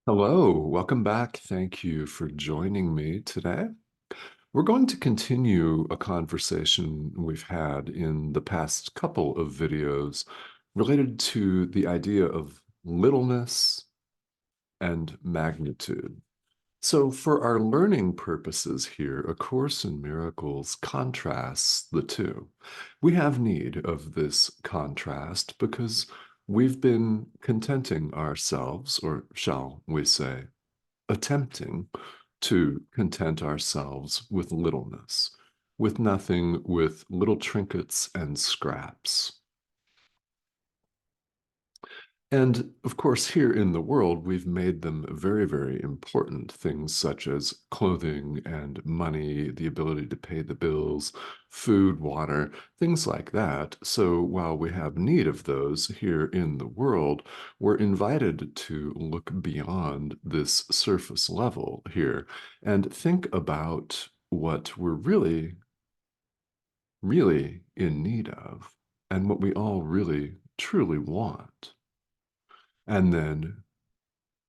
Hello, welcome back. Thank you for joining me today. We're going to continue a conversation we've had in the past couple of videos related to the idea of littleness and magnitude. So, for our learning purposes here, A Course in Miracles contrasts the two. We have need of this contrast because we've been contenting ourselves, or shall we say, attempting to content ourselves with littleness, with nothing, with little trinkets and scraps. And of course, here in the world, we've made them very, very important. Things such as clothing and money, the ability to pay the bills, food, water, things like that. So while we have need of those here in the world, we're invited to look beyond this surface level here and think about what we're really, really in need of and what we all really, truly want. And then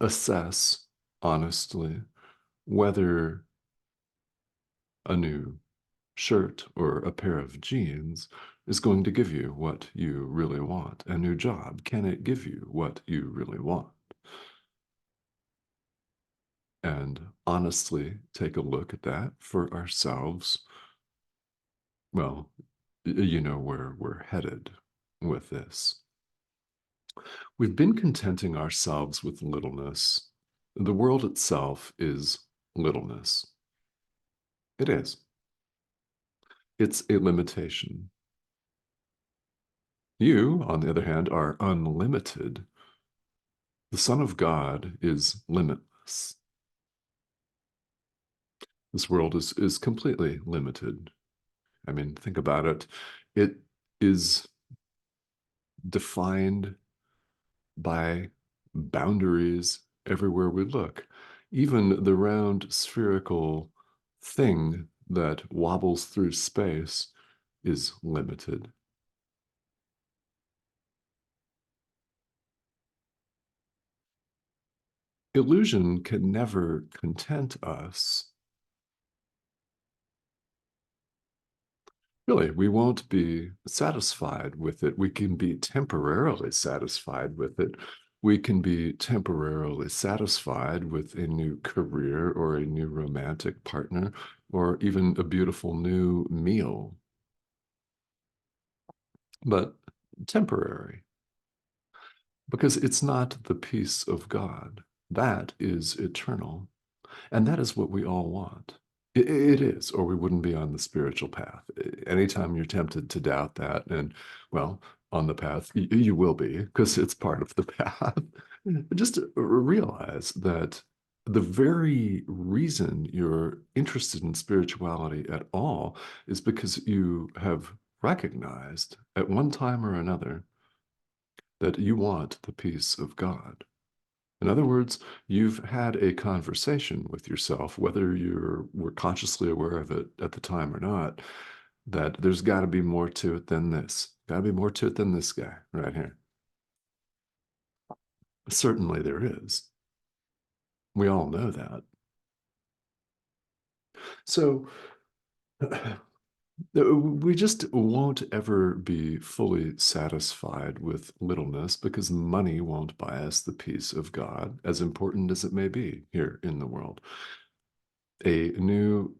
assess honestly whether a new shirt or a pair of jeans is going to give you what you really want. A new job, can it give you what you really want? And honestly take a look at that for ourselves. Well, you know where we're headed with this. We've been contenting ourselves with littleness. The world itself is littleness. It is. It's a limitation. You, on the other hand, are unlimited. The Son of God is limitless. This world is completely limited. I mean, think about it. It is defined by boundaries everywhere we look. Even the round spherical thing that wobbles through space is limited. Illusion can never content us. Really, we won't be satisfied with it. We can be temporarily satisfied with it. We can be temporarily satisfied with a new career or a new romantic partner or even a beautiful new meal, but temporary because it's not the peace of God. That is eternal. And that is what we all want. It is, or we wouldn't be on the spiritual path. Anytime you're tempted to doubt that, and well, on the path, you will be, because it's part of the path. Just realize that the very reason you're interested in spirituality at all is because you have recognized at one time or another that you want the peace of God. In other words, you've had a conversation with yourself, whether you were consciously aware of it at the time or not, that there's got to be more to it than this. Got to be more to it than this guy right here. Certainly there is. We all know that. So we just won't ever be fully satisfied with littleness because money won't buy us the peace of God, as important as it may be here in the world. A new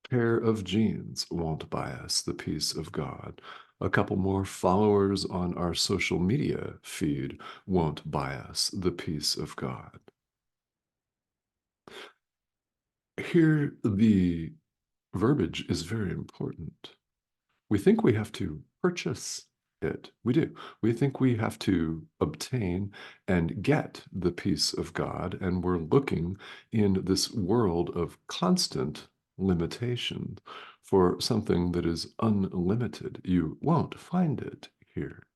pair of jeans won't buy us the peace of God. A couple more followers on our social media feed won't buy us the peace of God. Here, the verbiage is very important. We think we have to purchase it. We do. We think we have to obtain and get the peace of God, and we're looking in this world of constant limitation for something that is unlimited. You won't find it here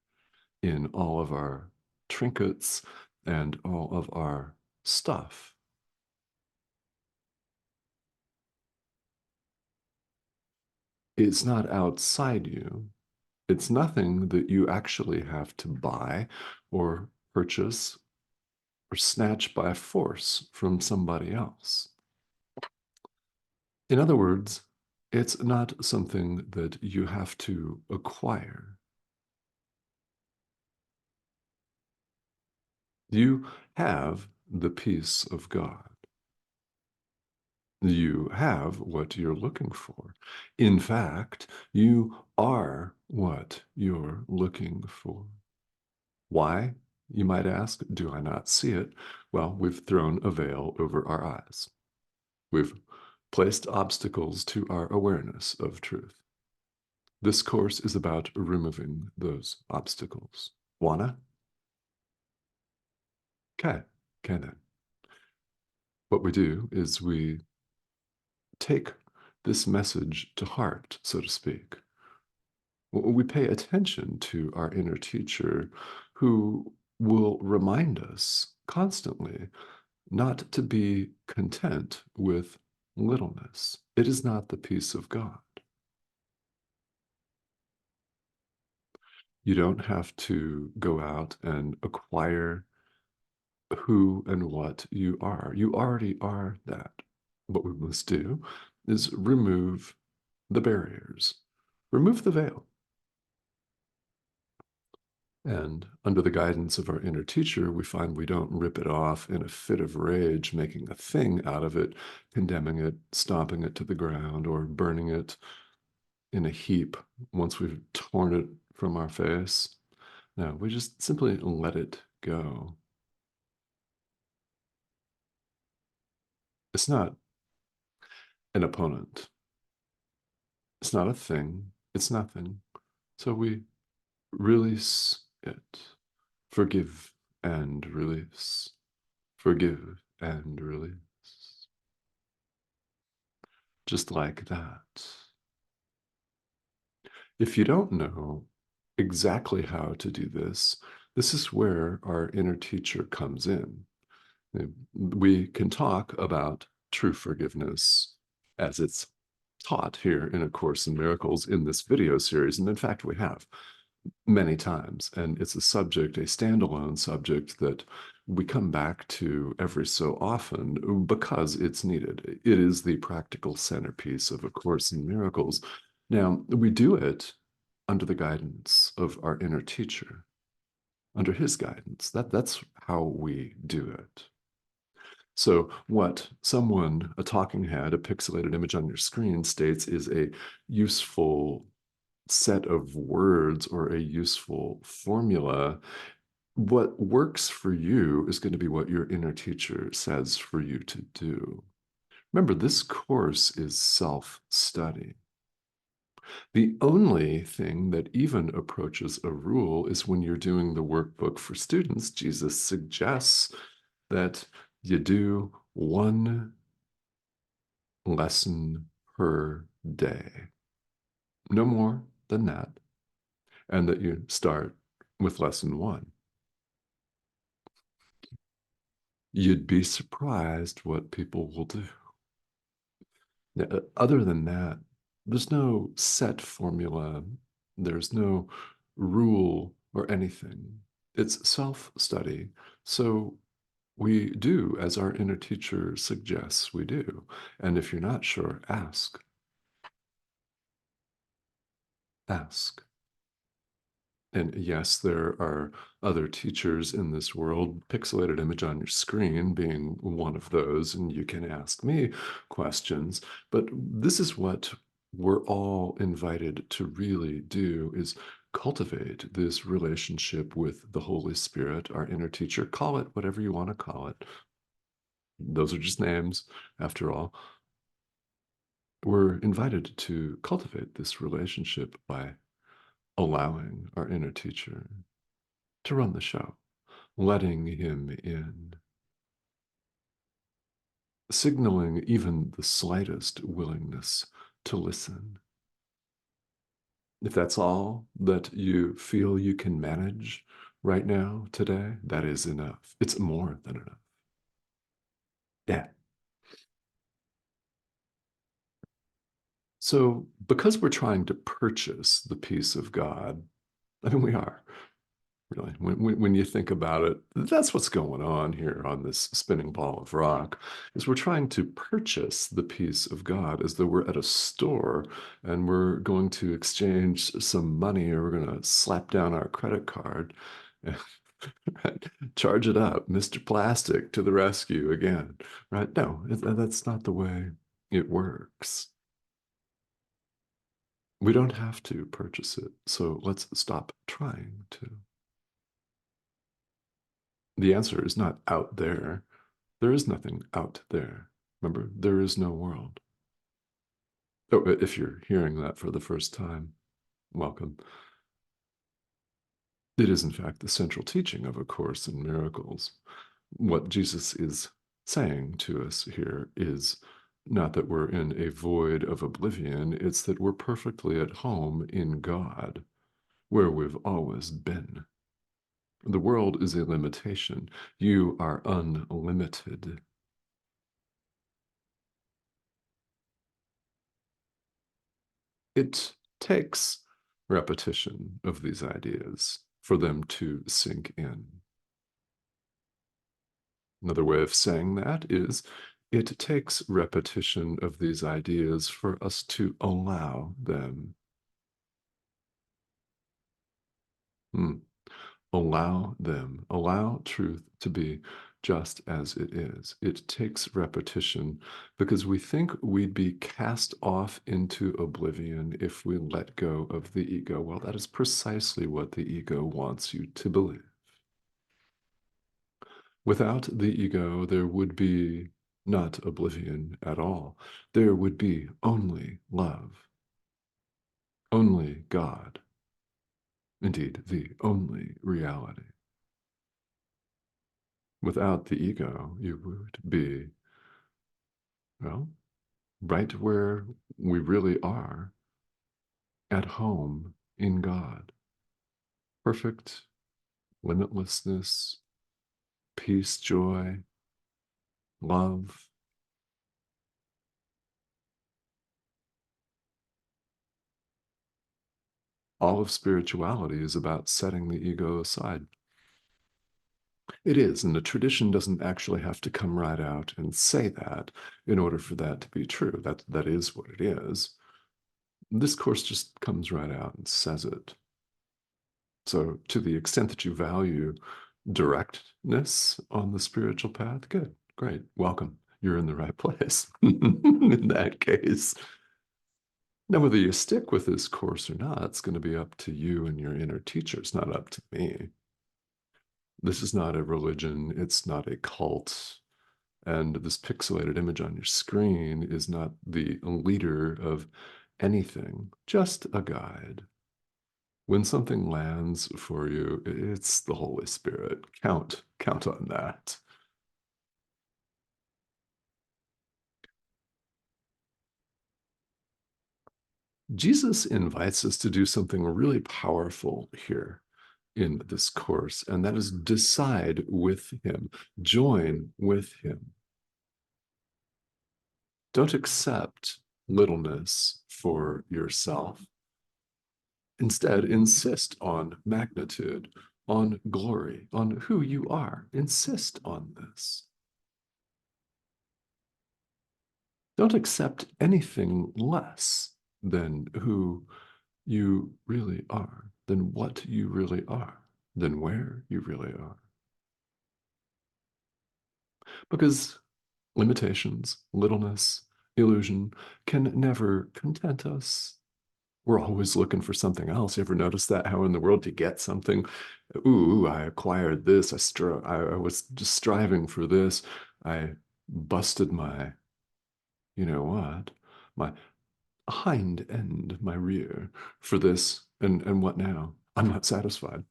in all of our trinkets and all of our stuff. It's not outside you. It's nothing that you actually have to buy or purchase. or snatch by force from somebody else. In other words, it's not something that you have to acquire. You have the peace of God. You have what you're looking for. In fact, you are what you're looking for. Why, you might ask, do I not see it? Well, we've thrown a veil over our eyes. We've placed obstacles to our awareness of truth. This course is about removing those obstacles. Wanna? Okay, okay then. What we do is we take this message to heart, so to speak. We pay attention to our inner teacher who will remind us constantly not to be content with littleness. It is not the peace of God. You don't have to go out and acquire who and what you are. You already are that. What we must do is remove the barriers, remove the veil. And under the guidance of our inner teacher, we find we don't rip it off in a fit of rage, making a thing out of it, condemning it, stomping it to the ground, or burning it in a heap once we've torn it from our face. No, we just simply let it go. It's not an opponent. It's not a thing. It's nothing. So we release it. Forgive and release. Forgive and release. Just like that. If you don't know exactly how to do this, this is where our inner teacher comes in. We can talk about true forgiveness as it's taught here in A Course in Miracles in this video series. And in fact, we have many times. And it's a subject, a standalone subject that we come back to every so often because it's needed. It is the practical centerpiece of A Course in Miracles. Now, we do it under the guidance of our inner teacher, under his guidance. That's how we do it. So what someone, a talking head, a pixelated image on your screen states is a useful set of words or a useful formula. What works for you is going to be what your inner teacher says for you to do. Remember, this course is self-study. The only thing that even approaches a rule is when you're doing the workbook for students. Jesus suggests that you do one lesson per day, no more than that, and that you start with lesson one. You'd be surprised what people will do. Other than that, there's no set formula, there's no rule or anything. It's self-study. So we do as our inner teacher suggests we do. And if you're not sure, ask. Ask. And yes, there are other teachers in this world, pixelated image on your screen being one of those, and you can ask me questions. But this is what we're all invited to really do, is cultivate this relationship with the Holy Spirit, our inner teacher. Call it whatever you want to call it. Those are just names, after all. We're invited to cultivate this relationship by allowing our inner teacher to run the show, letting him in, signaling even the slightest willingness to listen. If that's all that you feel you can manage right now, today, that is enough. It's more than enough. Yeah. So, because we're trying to purchase the peace of God, I mean, we are. Really. When you think about it, that's what's going on here on this spinning ball of rock, is we're trying to purchase the peace of God as though we're at a store and we're going to exchange some money or we're going to slap down our credit card, right? Charge it up, Mr. Plastic to the rescue again, right? No, that's not the way it works. We don't have to purchase it, so let's stop trying to. The answer is not out there. There is nothing out there. Remember, there is no world. Oh, if you're hearing that for the first time, welcome. It is, in fact, the central teaching of A Course in Miracles. What Jesus is saying to us here is not that we're in a void of oblivion, it's that we're perfectly at home in God, where we've always been. The world is a limitation. You are unlimited. It takes repetition of these ideas for them to sink in. Another way of saying that is it takes repetition of these ideas for us to allow them. Hmm. Allow them. Allow truth to be just as it is. It takes repetition because we think we'd be cast off into oblivion if we let go of the ego. Well, that is precisely what the ego wants you to believe. Without the ego, there would be not oblivion at all. There would be only love, only God, indeed, the only reality. Without the ego, you would be, well, right where we really are, at home in God. Perfect limitlessness, peace, joy, love. All of spirituality is about setting the ego aside. It is, and the tradition doesn't actually have to come right out and say that in order for that to be true. That is what it is. This course just comes right out and says it. So, to the extent that you value directness on the spiritual path, good, great, welcome. You're in the right place in that case. Now, whether you stick with this course or not, it's going to be up to you and your inner teacher. It's not up to me. This is not a religion, it's not a cult. And this pixelated image on your screen is not the leader of anything, just a guide. When something lands for you, it's the Holy Spirit. Count on that. Jesus invites us to do something really powerful here in this course, and that is decide with him, join with him. Don't accept littleness for yourself. Instead, insist on magnitude, on glory, on who you are. Insist on this. Don't accept anything less than who you really are, than what you really are, than where you really are. Because limitations, littleness, illusion can never content us. We're always looking for something else. You ever notice that? How in the world do you get something? Ooh, I acquired this. I was just striving for this. I busted my, you know what, my hind end, my rear for this. And what now? I'm not satisfied.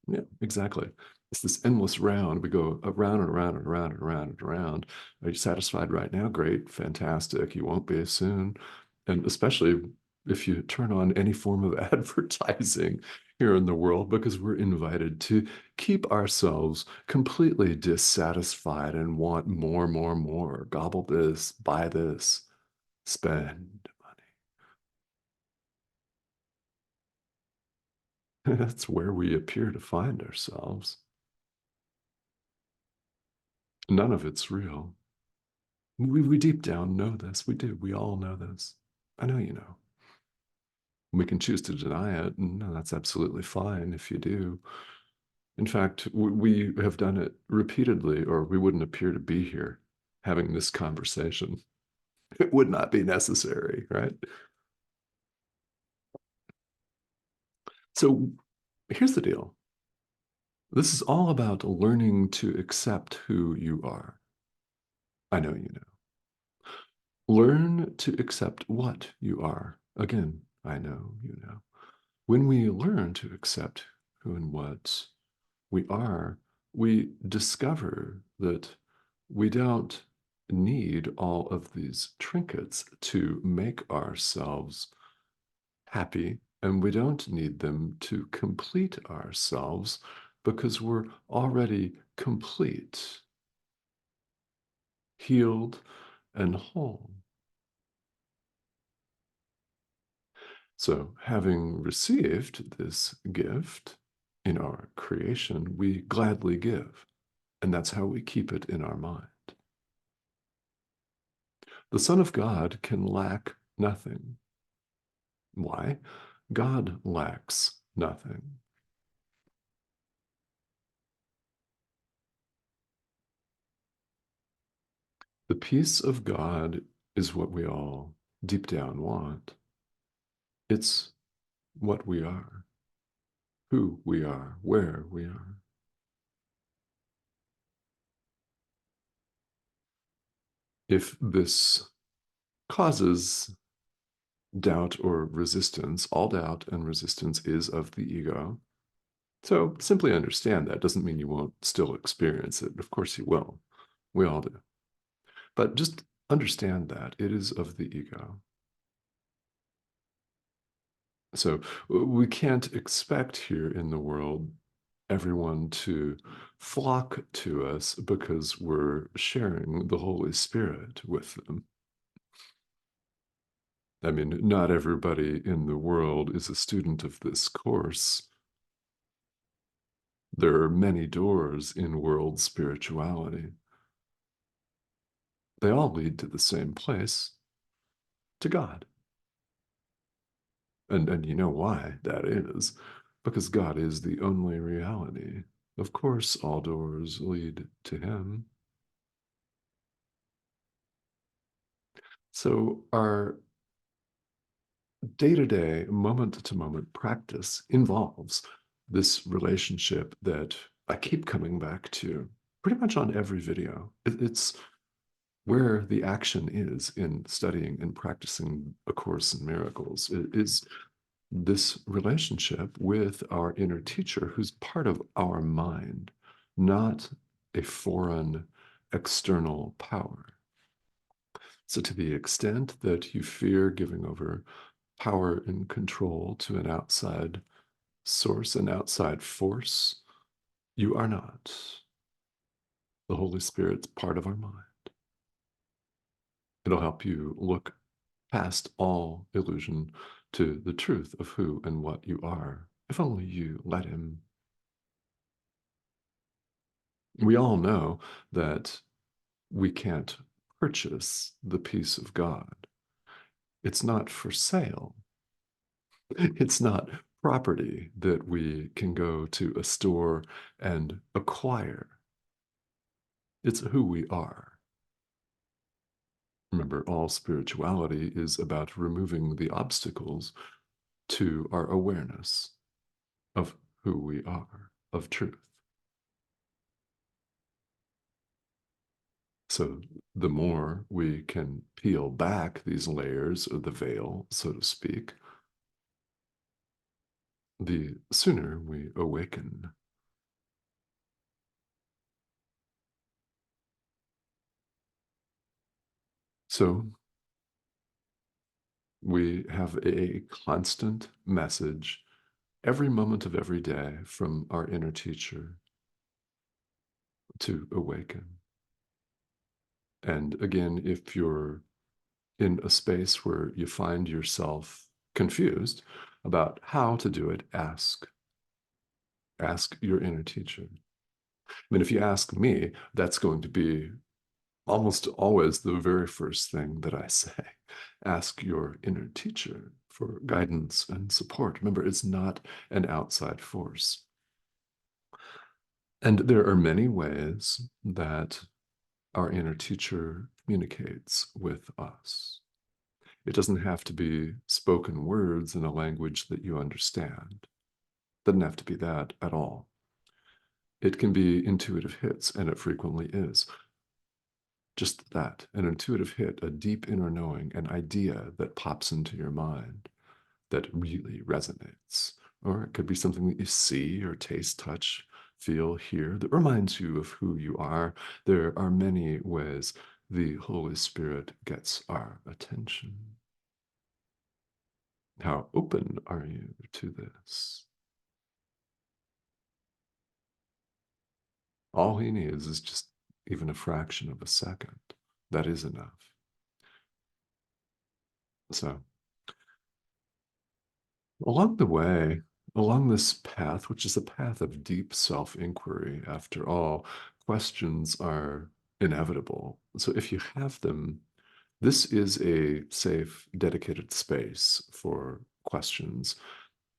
Yeah, exactly. It's this endless round. We go around and around and around and around and around. Are you satisfied right now? Great, fantastic. You won't be soon. And especially if you turn on any form of advertising here in the world, because we're invited to keep ourselves completely dissatisfied and want more, more, more. Gobble this, buy this, spend money. That's where we appear to find ourselves. None of it's real. We deep down know this. We do. We all know this. I know you know. We can choose to deny it, and no, that's absolutely fine if you do. In fact, we have done it repeatedly, or we wouldn't appear to be here having this conversation. It would not be necessary, right? So here's the deal. This is all about learning to accept who you are. I know you know. Learn to accept what you are. Again, I know you know. When we learn to accept who and what we are, we discover that we don't need all of these trinkets to make ourselves happy, and we don't need them to complete ourselves because we're already complete, healed, and whole. So, having received this gift in our creation, we gladly give. And that's how we keep it in our mind. The Son of God can lack nothing. Why? God lacks nothing. The peace of God is what we all deep down want. It's what we are, who we are, where we are. If this causes doubt or resistance, all doubt and resistance is of the ego. So simply understand that doesn't mean you won't still experience it. Of course you will. We all do. But just understand that it is of the ego. So we can't expect here in the world everyone to flock to us because we're sharing the Holy Spirit with them. I mean, not everybody in the world is a student of this course. There are many doors in world spirituality. They all lead to the same place, to God. And you know why that is? Because God is the only reality. Of course, all doors lead to Him. So our day to day, moment to moment practice involves this relationship that I keep coming back to pretty much on every video. It's where the action is in studying and practicing A Course in Miracles. It is this relationship with our inner teacher who's part of our mind, not a foreign external power. So, to the extent that you fear giving over power and control to an outside source, an outside force, you are not. The Holy Spirit's part of our mind. It'll help you look past all illusion to the truth of who and what you are, if only you let Him. We all know that we can't purchase the peace of God. It's not for sale. It's not property that we can go to a store and acquire. It's who we are. Remember, all spirituality is about removing the obstacles to our awareness of who we are, of truth. So the more we can peel back these layers of the veil, so to speak, the sooner we awaken. So we have a constant message every moment of every day from our inner teacher to awaken. And again, if you're in a space where you find yourself confused about how to do it, ask. Ask your inner teacher. I mean, if you ask me, that's going to be almost always the very first thing that I say. Ask your inner teacher for guidance and support. Remember, it's not an outside force. And there are many ways that our inner teacher communicates with us. It doesn't have to be spoken words in a language that you understand. It doesn't have to be that at all. It can be intuitive hits, and it frequently is. Just that, an intuitive hit, a deep inner knowing, an idea that pops into your mind that really resonates. Or it could be something that you see or taste, touch, feel, hear that reminds you of who you are. There are many ways the Holy Spirit gets our attention. How open are you to this? All he needs is just even a fraction of a second. That is enough. So, along the way, along this path, which is a path of deep self inquiry, after all, questions are inevitable. So, if you have them, this is a safe, dedicated space for questions.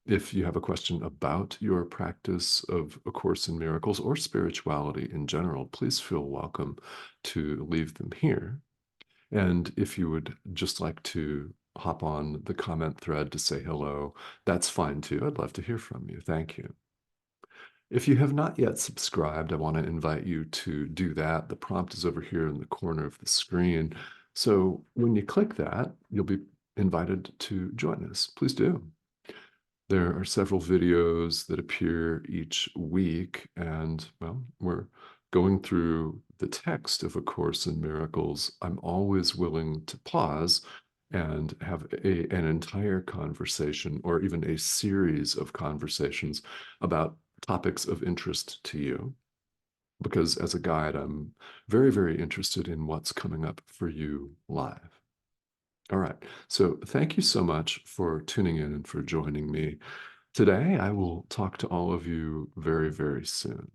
If you have a question about your practice of A Course in Miracles or spirituality in general, please feel welcome to leave them here. And if you would just like to hop on the comment thread to say hello, that's fine too. I'd love to hear from you. Thank you. If you have not yet subscribed, I want to invite you to do that. The prompt is over here in the corner of the screen. So when you click that, you'll be invited to join us. Please do. There are several videos that appear each week, and well, we're going through the text of A Course in Miracles. I'm always willing to pause and have an entire conversation or even a series of conversations about topics of interest to you. Because as a guide, I'm very, very interested in what's coming up for you live. All right. So thank you so much for tuning in and for joining me today. I will talk to all of you very, very soon.